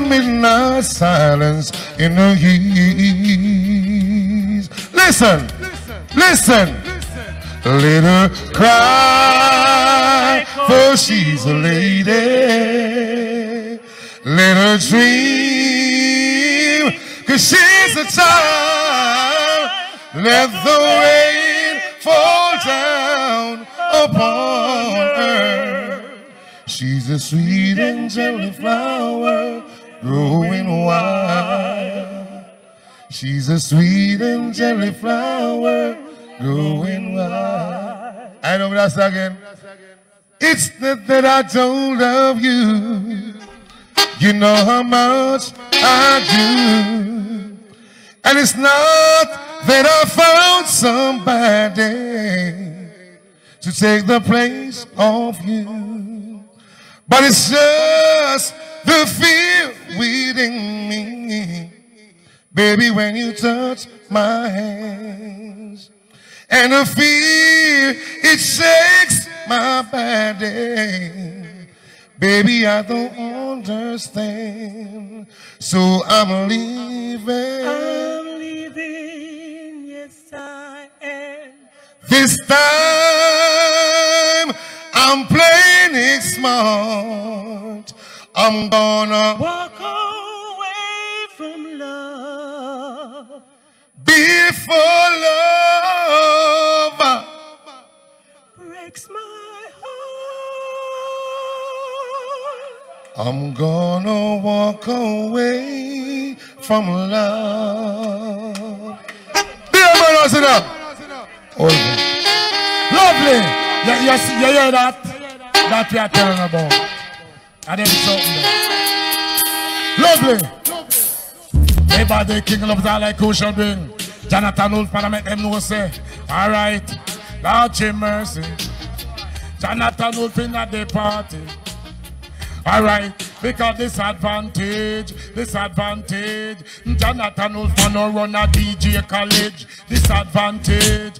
the midnight silence in the east. Listen, listen. Let her cry, for she's a lady. Let her dream, 'cause she's a child. Let the rain fall down upon her. She's a sweet and gentle flower growing wild. She's a sweet and gentle flower growing wild. I know that again. It's not that I don't love you. You know how much I do. And it's not that I found somebody to take the place of you. But it's just the fear within me. Baby, when you touch my hands. And the fear, it shakes my body. Baby, I don't understand. So I'm leaving. I'm leaving, yes I am. This time, I'm playing it smart. I'm gonna walk away from love. Before love breaks my I'm gonna walk away from love. Dear man, listen up. Lovely. You hear that? That we are telling about. And then something there. Lovely. Everybody king loves all like who shall bring. Jonathan Wolfman make them know say, alright, Lord Jim mercy. Jonathan Wolfman at the party. Alright, because disadvantage. Jonathan Wolfman no run a DJ college. Disadvantage.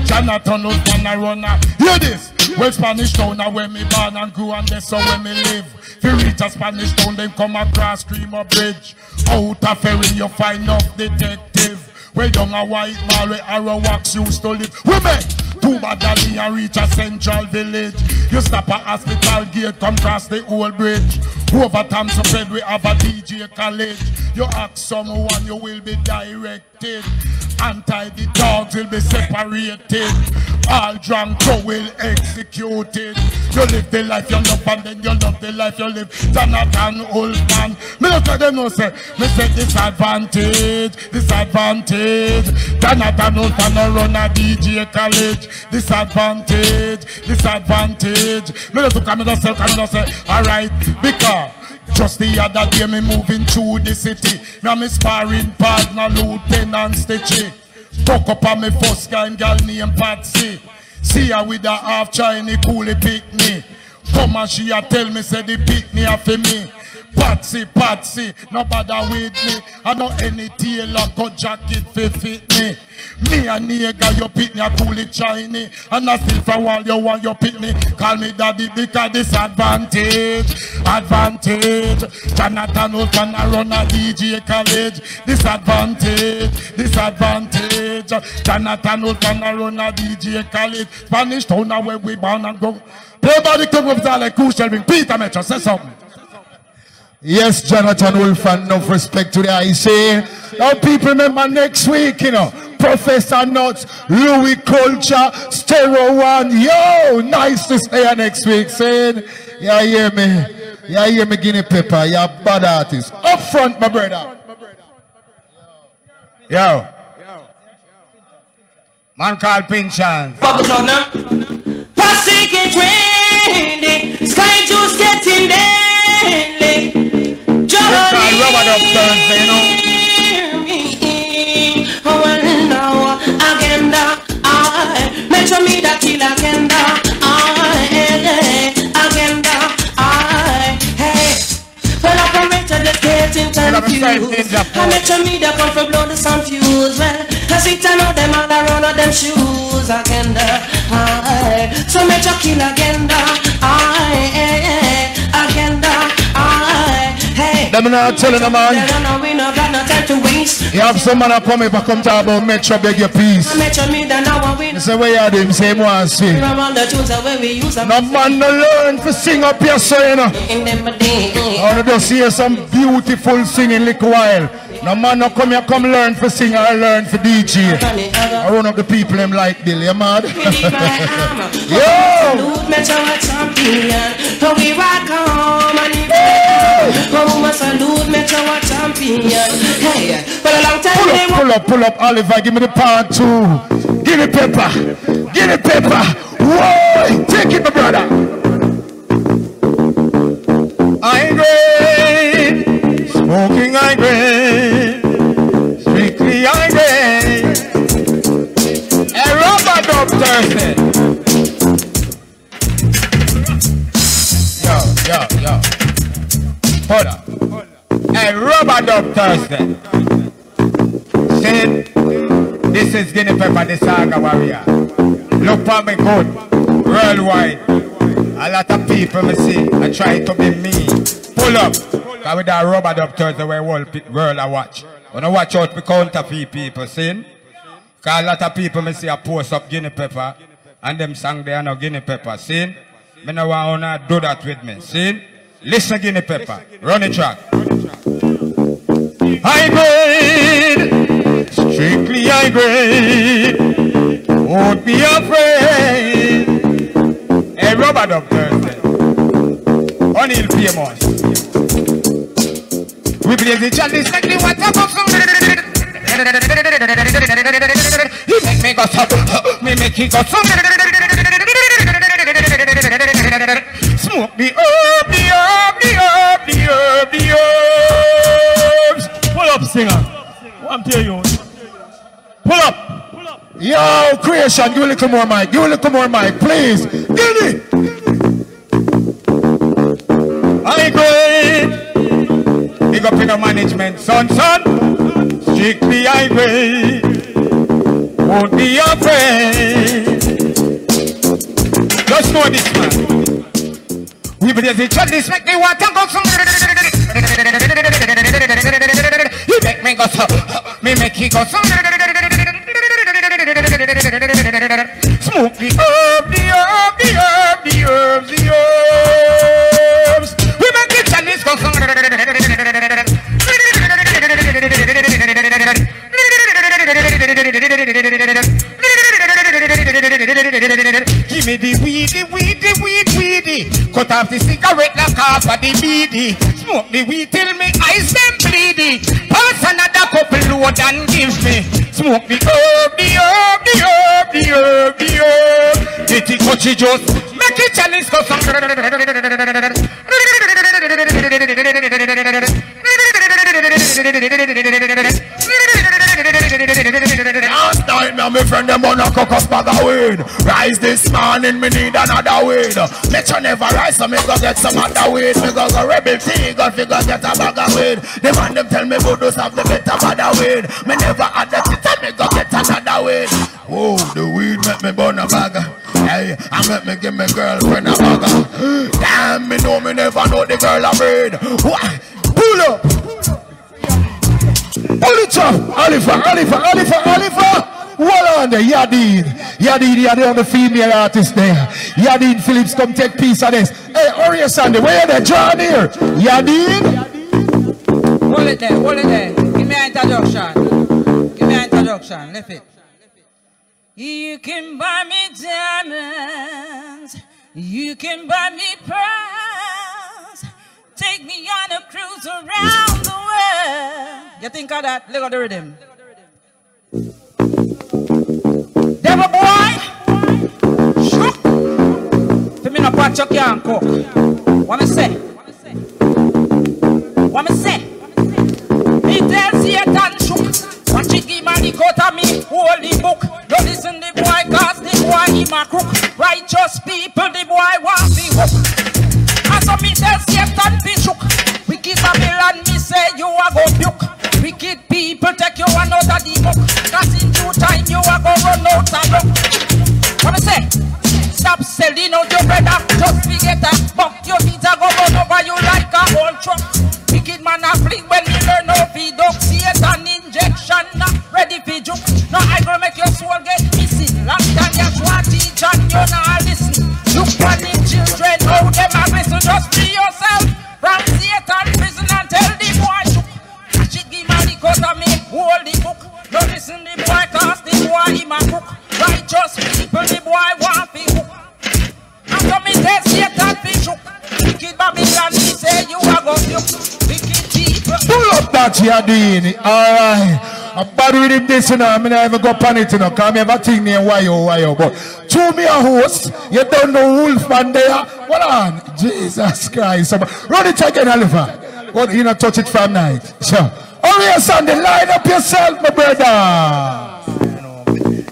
Jonathan Wolfman a run a, hear this. Well, Spanish town a where me born and grew and that's so where me live. If you reach a Spanish town, then come across Creamer Bridge. Out of ferry you find off detective. Where young a white man where arrow wax used to live. Women! Too bad that me and reach a central village. You stop a hospital gate, come cross the old bridge. Over Thompson Bed we have a DJ college. You ask someone, you will be directed. Anti the dogs will be separated. All drunk will executed. You live the life you love and then you love the life you live. Jonathan Wolfman. Me look at them no say. Me say disadvantage. Jonathan Wolfman no run a DJ college. Disadvantage. Me look at me no say. Alright, because just the other day me moving through the city. Now me sparring partner Lieutenant Stitchy. Talk up on me first guy girl named Patsy. See her with a half Chinese coolie pick me. Come and she a tell me say the pick me a for me. Patsy, no bother with me. I know any tailor got jacket for fit me. Me a nigga, you pick me a coolie Chinese. And I still for all you want you pick me. Call me daddy because disadvantage. Jonathan Wolfman a run a DJ college. Disadvantage. Jonathan Wolfman a run a DJ college. Spanish town where we born and go. Play by the club of like who shall bring Peter Metro, say something. Yes, Jonathan Wolfman, enough respect to the I say. Now people remember next week, you know, Professor Nuts, Louis Culture, Stereo One, yo, nice to stay here next week, saying, yeah, hear me, Guinea Pepper, you're a bad artist. Up front, my brother. Yo. Man called Pinchon. Plastic is trendy, sky juice getting deadly. Johnny, Robert up Thursday, you know. Well, now, agenda, mention me that kill agenda, hey. Well, operator, just getting confused. I mention me that one for blow the sun fuse. Well, I see I know them all around of them shoes, agenda, so mention kill agenda, agenda, Let me not tell you, man. You have some man that come if I come talk about Metro beg your peace. I say, where you are them? Say, one see. No man no learn to sing up here, so you know. I want to just hear some beautiful singing little while. No man no come here, come learn for sing or learn for DJ. I run up the people them like Bill, you mad? Yo! Pull up, Oliver, give me the part 2. Guinea pepper. Whoa! Take it, my brother. I grade, smoking I grade, strictly I grade. A rubber dub Thursday. Yo. Hold up. A rubber dub Thursday. See, this is Guinea Pepper, the Saga Warrior. Look for me good, worldwide. A lot of people me see, I try to be me. Pull up, cause with that rubber dub Thursday where world I watch. When I watch out for counterfeit people, see? Cause a lot of people me see I post up Guinea Pepper, and them sang they are no Guinea Pepper, see? Me no want to do that with me, see? Listen Guinea Pepper, run the track. I grade, strictly I grade, won't be afraid. A rubber dub Thursday, O'Neal famous. We play the chalice like the water box. He make me go stop, me make he go stop. Smoke the herb, the herbs. Pull up, singer. What I'm telling you. Pull up. Yo, creation, give a little more mic. Please. Give it. I grade. Big up in the management, son. Strictly I grade. Won't be afraid. Just know this, man. We play the chalice, make the water go. You make me go so, me make he go so. Smoke the herbs. We make the chalice go so. Give me the weedy. Cut off the cigarette like half of the beady. Smoke the weed till me eyes them bleedy. Pass another couple load and give me. Smoke the herb. Get it coachy just make it chalice go some. Last night, me and my friend them on a cook up bag of weed. Rise this morning, me need another weed. Let you never rise, so me go get some other weed. Me go rebel tea, go figure get a bag of weed. The man them tell me Voodoo's have the better bag of weed. Me never had that shit, me go get another weed. Whoa, the weed make me burn a bag. Hey, I make me give me girlfriend a bag. Damn, me know me never know the girl I breed. What? Pull up. Pull it up. Oliver. Hold on there, Yadid, you're the only female artist there. Yadid Phillips, come take piece of this. Hey, Oriya Sandy, where you there? John here. Yadid. Hold it there. Give me an introduction. Lift it. You can buy me diamonds. You can buy me pearls. Take me on a cruise around the world. You think of that? Look at the rhythm. Devil boy, shook. For me no pot you can't cook. What me say? Me tell Satan shook. Watch it give man the cut of me holy book. Don't listen the boy cause the boy him a crook. Righteous people the boy want be hook. And so me tell Satan be shook. Wicked Babylon me say you a go puke. Wicked people take you another the book. Cause in due time you a go run out of luck. What me say? Stop selling out your brother. Just forget that. Buck your feet a go run over you like a whole truck. Wicked man man a fling when you learn no feed up. See it an injection, not ready for juke. Now I gonna make your soul get missing. Long time you try teach and you not listen. Look for them children, how them a listen. Just free yourself from Satan prison and tell the boy shook. She give me the cut and me hold the book. No listen the boy cause the boy him a cook. Righteous people the boy want to hook. And so me tell Satan fi shook. Wicked Babylon he say you a go look. Wicked people. Pull up that Yadini. Alright. I'm bad with him this, you know. I mean, I never go pan it, you know. Because I have a thing named Wyo. But to me a host, you don't know Wolfman there. Hold on. Jesus Christ. Run it again, Oliver. Well, you know, touch it from night. Sure. Oh, yes, Sunday. Line up yourself, my brother.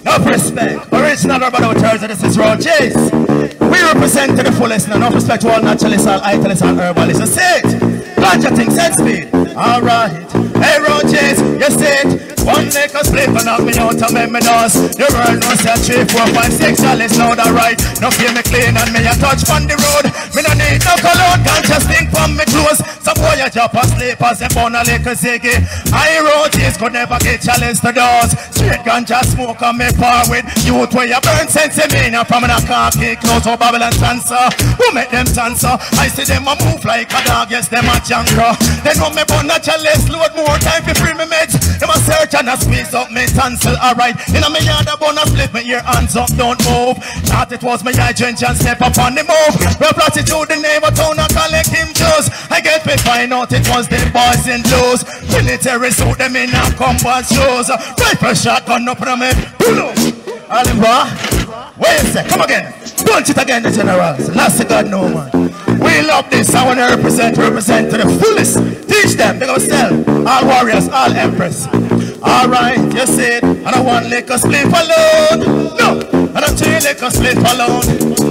No respect. Original urban outers, this is Raw Chase. We represent to the fullest. No respect to all naturalists, all italics, and herbalists. That's it. Ganja thing, set speed. Alright. Hey, Raw Chase, you see it. One leg a split and knock me out and make me dance. The world knows that 3, 4, 5, 6 chalice loud alright. No feel me clean and me a touch on the road. Me no need no cologne, can't just think from me clothes. Some boy a drop asleep as a bone a little ziggy. I wrote this could never get challenged to doors. Straight ganja smoke on me par with youth where you burn sense in me. Now from a khaki clothes or Babylon dancer. Who make them dancer? I see them a move like a dog, yes them a junker. They know me burn a chalice, load more time to free me meds. Them a search and I squeeze up me tonsil, alright. In a me yard a bun a split me ear hands up, don't move. Thought it was me eye drench and step up on the move. Well plotted to the neighbor town and collect him juice. I get me find out it was them boys in blues. Military suit them in a combat shoes. Rifle shotgun up on me. Pull up. All them wait a sec, come again. Punch it again, the generals. Last God no man. We love this. I want to represent to the fullest. Teach them, they go sell. All warriors, all empress. Alright, you see it. And I want liquor split alone. No, and I 2 liquor split alone.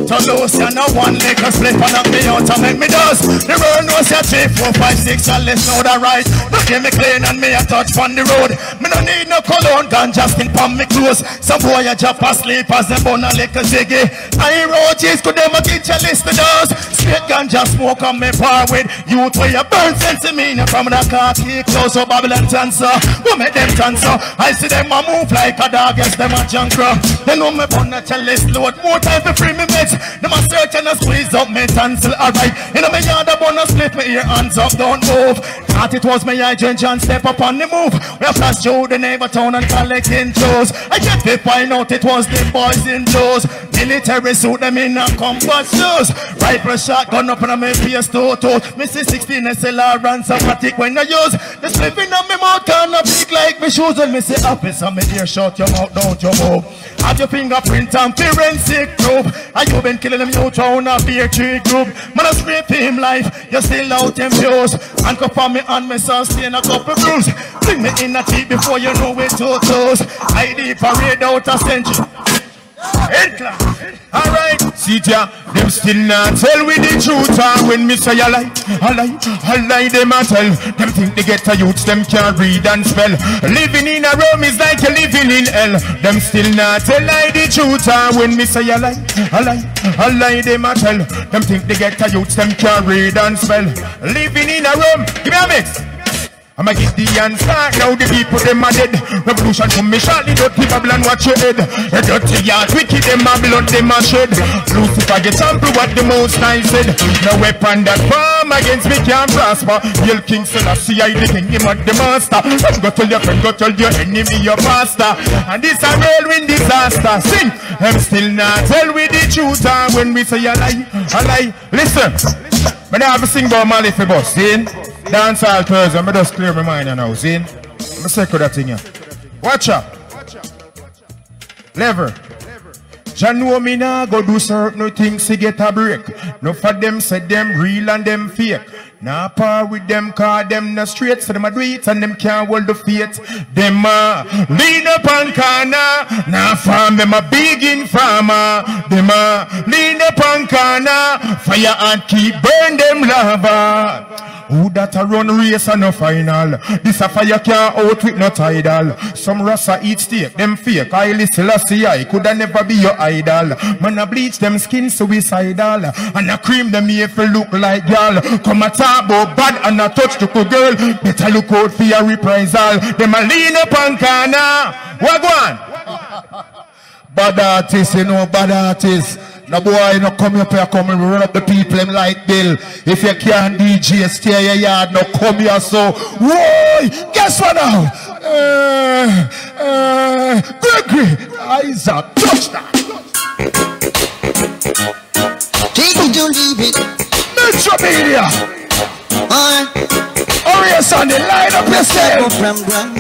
To lose you, no 1 liquor split and knock me out and make me dust. The world knows you 3, 4, 5, 6 and let's know that right. No give me clean and me a touch on the road. Me no need no cologne, ganja stick on me clothes. Some boy a drop asleep as them bun a liquor ziggy. I wrote this could them a get your list of those. Straight ganja smoke on me par with youth where you burn sense in me. From the khaki clothes or Babylon dancer. Who make them dancer? I see them a move like a dog, yes them a junker. They know me bun a chalice load. More time to free me meds. Them a search and a squeeze up me tonsil, alright. In a me yard a bun a split me ear hands up, don't move. Thought it was me eye drench and step up on the move. We have passed through the neighbor town and collecting Joes. I get to find out it was the boys in Joes. Military suit them in a combat shoes. Rifle shotgun up on me face to toe. Missy 16 SLR runs automatic when I use. The slipping on me mouth can't big like me shoes. When me say officer me dear shut your mouth, don't you move. Have your fingerprint and forensic proof. And you been killing them youth on a beer tree group. Man I scrape him life, you still out them views. And cup on me and me sustain a couple bruise. Bring me in a teeth before you know it to toes. ID parade out a century. Alright, see ya, them still not tell we the truth. And when me say a lie, them a tell. Them think they get a youth, them can't read and spell. Living in a room is like a living in hell. Them still not tell I the truth. And when me say a lie, them a tell. Them think they get a youth, them can't read and spell. Living in a room, give me a mix. I'ma get the answer, now the people them are dead. Revolution come me shortly, dirty Babylon watch your head. The dirty yard, wicked them a blood, them a shed. Lucifer get sample what the most I said. No weapon that form against me can prosper. Hail King Selassie, I the king, him at the master. Go tell your friend, go tell your enemy, your pastor. And this a whirlwind disaster. Sing, them still not tell we the truth. And when we say a lie, listen. When I have a sing about Mali for boss, see? Dance all Thursday, I just clear my mind now, see? I'm second that thing here. Watch out. Lever. Jah know me nah go do certain things to get a break. No for them said them real and them fake. Nah par with them car them no straight. So them a do it and them can't hold the faith. Them lean up on corner. Nah farm them a big informer. Them lean up on corner. Fire and keep burn them lava. Who that a run race and no final? This a fire can't out with no tidal. Some rasta eat steak, them fake. I listen, I coulda never be your idol. Man a bleach them skin suicidal. And a cream them if you look like y'all. Come a talk about bad and a touch to a girl. Better look out for your reprisal. Them a lean up on corner. What go on? Bad artists, you know, bad artists. No boy, no come up here, come and run up the people them like Bill. If you can't DJ, stay your yard, no come here, so. Whoa! Guess what now? Gregory, Isaac, touchdown. Take it or leave it. Metro Media. Orius on the line up yourself. From Ram.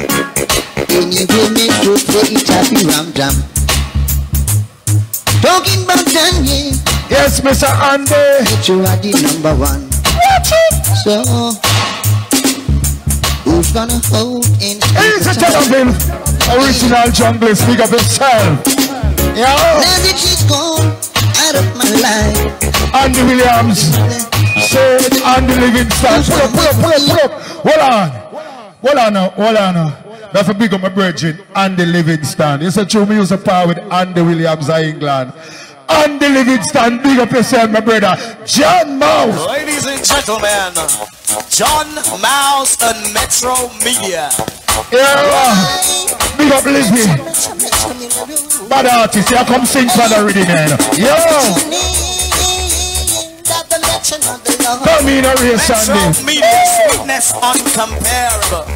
Anyway, Metro play it happy Ram Jam. Talking about Daniel. Yes, Mr. Andy. Metro are the number one. So, who's gonna hold in? He's a television. Original jungle, speak up yourself. Yeah. Now that she's gone out of my life. Andy Williams. Say it, Andy Livingston. Pull up. Hold on now. That's a big of my virgin, Andy Livingston. You said true music power with Andy Williams of England. Andy Livingston, big up yourself, my brother. John Mouse. Ladies and gentlemen, John Mouse and Metro Media. Yeah, big up Lisby. Bad artist, here come sing for the rhythm, man. Yo. Come in, Ariel Sandy. Metro Media, sweetness uncomparable.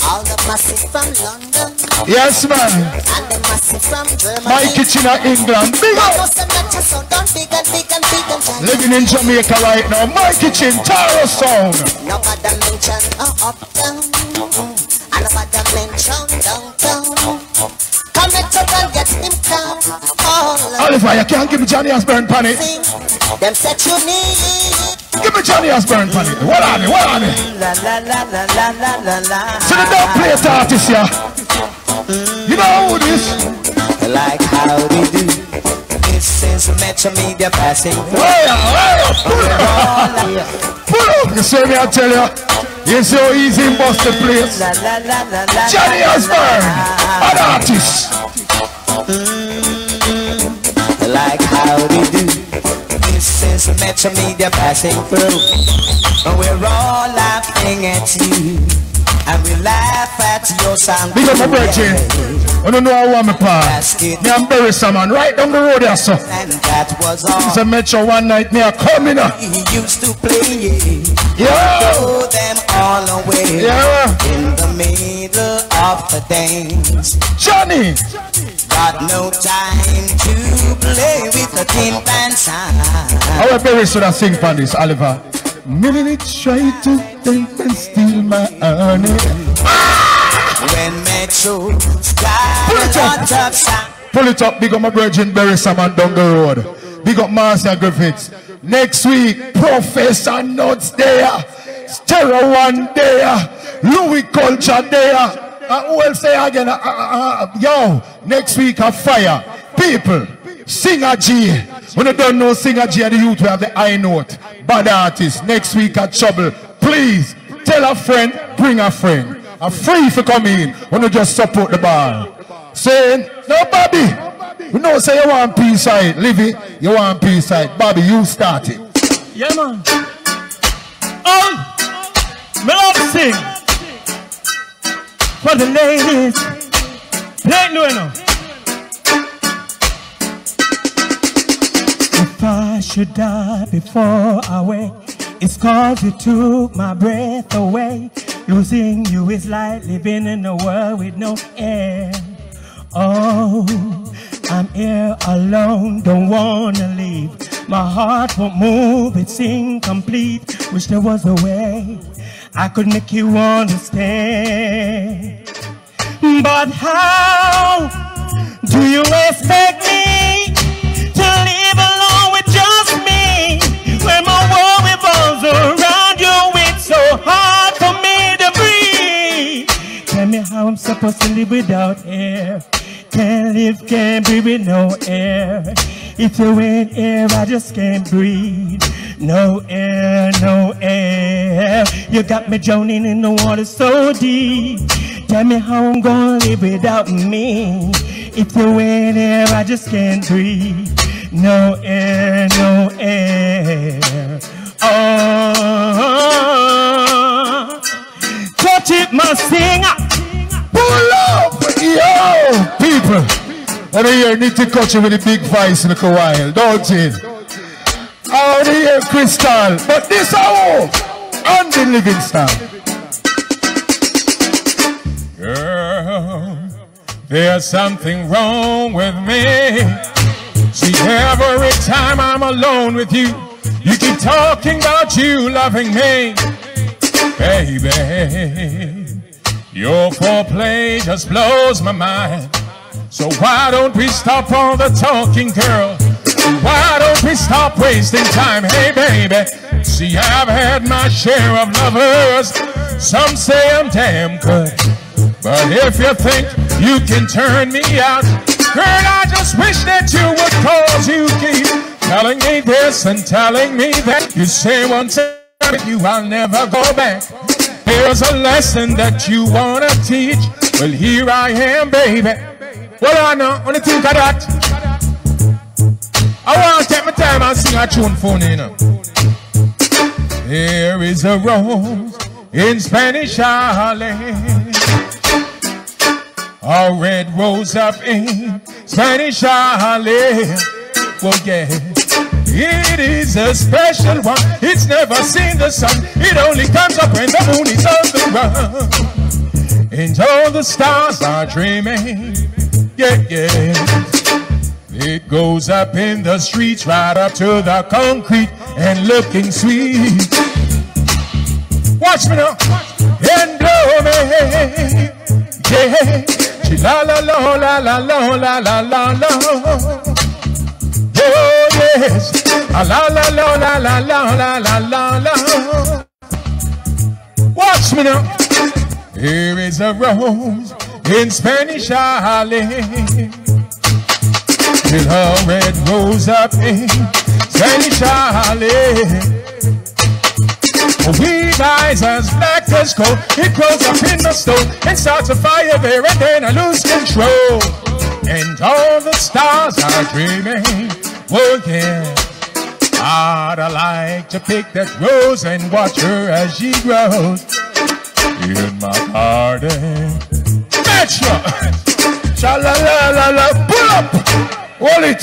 All the massive from London. Yes, man. And the massive from Germany. My kitchen in England. Big up. Living in Jamaica right now. My kitchen, Taro Sound. Nobody mention uptown. And nobody mention downtown. Come and talk and get him down. Oliver, you can't give me Johnny Osborne panic. Them set you need. Give me Johnny Osborne panic. What on it? La la la la la la la. So the dog play artist here. You know who this? Like how they do. This is Metro Media passing through. Pull up. You see me, I tell you. You see how easy he bust the place. Johnny Osborne, an artist. Like how they do. This is Metro Media passing through. We're all laughing at you. And we laugh at your sound. Big up my virgin. I don't know how I want my part. Me and Barry Salmon right down the road there, so. And that was all. It's a Metro one night, me a coming up. He used to play. Yeah. Throw them all away. Yeah. In the middle of the dance. Johnny. Got no time to play with the tin pan sound. Our Barry should have sing for this, Oliver. Minute try to take and steal my honey. When Metro got a lot of sound. Pull it up, big up my virgin Barry Salmon down the road. Big up Marcia Griffiths. Next week, Professor Nuts there. Stereo One there. Louis Culture there. Who will say again? Yo, next week a fire. People, Singer G. When you don't know Singer G and the youth, we have the I note. Bad artist. Next week at Trouble. Please, tell a friend, bring a friend. I'm free for coming in. When you just support the bar. Saying, no, Bobby. You know, say you want peace side. Livy, you want peace side. Bobby, you start it. Yeah, man. Oh, me love to sing. For the ladies. Play no enough. If I should die before I wake, it's cause you took my breath away. Losing you is like living in a world with no air. Oh, I'm here alone, don't wanna leave. My heart won't move, it's incomplete. Wish there was a way I could make you understand. But how do you expect me to live alone with just me? When my world revolves around you, it's so hard for me to breathe. Tell me how I'm supposed to live without air. Can't live, can't breathe with no air. If you ain't here, I just can't breathe. No air, no air. You got me drowning in the water so deep. Tell me how I'm gonna live without me. If you ain't here, I just can't breathe. No air, no air. Oh, touch it, my singer. Pull up, yo, people. Let me hear Nitty Kutcher with the big voice in a while, don't it? I want to hear Crystal, but this hour, Andy Livingston. Girl, there's something wrong with me. See, every time I'm alone with you, you keep talking about you loving me. Baby, your foreplay just blows my mind. So why don't we stop all the talking, girl? Why don't we stop wasting time? Hey, baby, see, I've had my share of lovers. Some say I'm damn good, but if you think you can turn me out, girl, I just wish that you would, cause you keep telling me this and telling me that. You say once with you I'll never go back. Here's a lesson that you wanna teach. Well, here I am, baby. Well, I know, when you think of that, I want to take my time and sing a tune for you, you know. There is a rose in Spanish Harlem, a red rose up in Spanish Harlem. Well, yeah, it is a special one. It's never seen the sun. It only comes up when the moon is on the run, and all the stars are dreaming. Yeah, yeah. It goes up in the streets, right up to the concrete, and looking sweet. Watch me now, and blow me. Yeah, la la la la la la la la la la. Oh yes, la la la la la la la la la la. Watch me now. Here is a rose in Spanish Harlem, till her red rose up in Spanish Harlem. With eyes as black as coal, it grows up in the stone and starts a fire there, and then I lose control, and all the stars are dreaming. Oh yeah, I'd like to pick that rose and watch her as she grows in my garden. Metro, cha la la la la, pull up, hold it,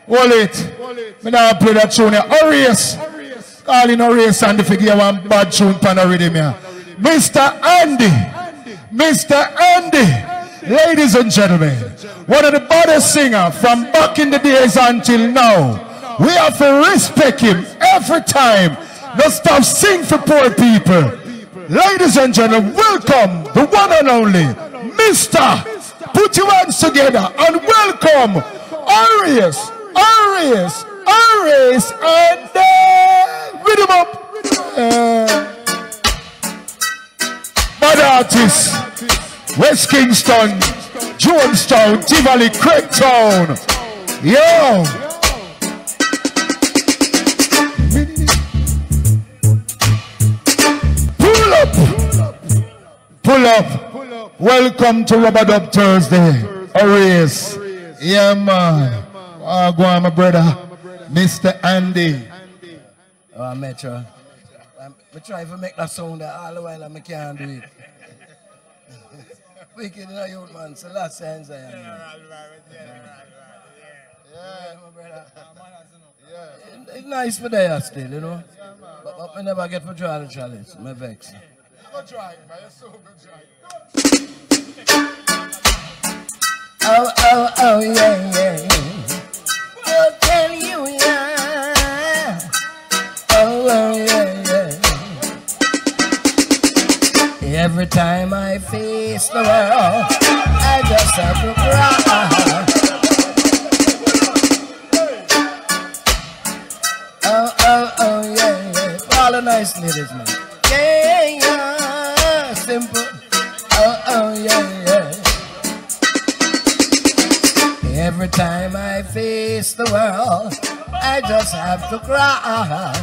hold it. Me now play that tune here. Orius, calling Orius and the figure one bad tune pan the rhythm here. Mr. Andy, Mr. Andy, ladies and gentlemen, one of the baddest singers from back in the days until now. We have to respect him every time. No stop sing for poor people. Ladies and gentlemen, welcome the one and only Mr. Put your hands together and welcome Arius, Arius, Arius, and rhythm up. Bad artists, West Kingston, Jonestown, Tivoli, Craigtown. Yo. Pull up. Pull up. Welcome to Rubber Dub Thursday. Arius. Yeah, man. Go on, my brother. Mr. Andy. Oh, Metro. I try to make that sound all the while, I can't do it. Wicked in a youth, man. So last times I am. Yeah, my brother. Yeah. It's nice for there still, you know. But I never get for draw the chalice. My vex. Go try, man. You're so good try. Oh, oh, oh, yeah, yeah. I'll tell you, yeah. Oh, oh, yeah, yeah. Every time I face the world, I just have to cry. Oh, oh, oh, yeah, yeah. All the nice ladies, man. Yeah, yeah, simple. Oh, oh, yeah, yeah. Every time I face the world, I just have to cry.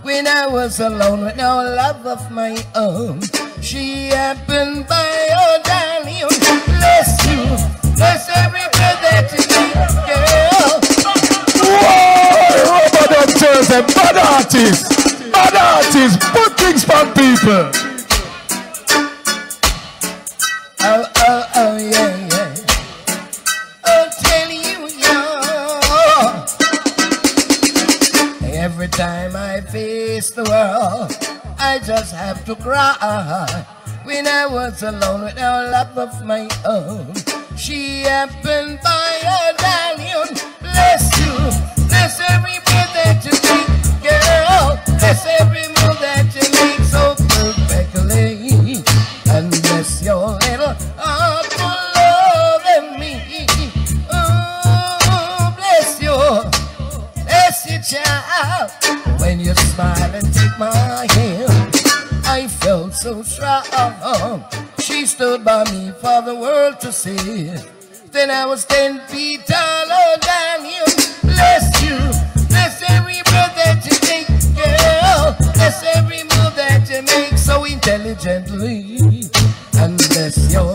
When I was alone with no love of my own, she happened by, oh darling. Bless you, bless every breath that you take, girl. Whoa, rubber doctors and bad artists, put things for people. Oh, oh, oh, yeah, yeah. I'll tell you, yeah. Every time I face the world, I just have to cry. When I was alone with no love of my own, she happened by, oh darling. Bless you, bless every breath that you take, girl. Bless every move that you make so perfectly. And bless your little heart for loving me. Oh, bless you, child. When you smile and take my hand, I felt so strong. She stood by me for the world to see. Then I was 10 feet tall, oh Daniel. Bless you, bless every breath that you take, girl. Bless every move that you make so intelligently. And bless your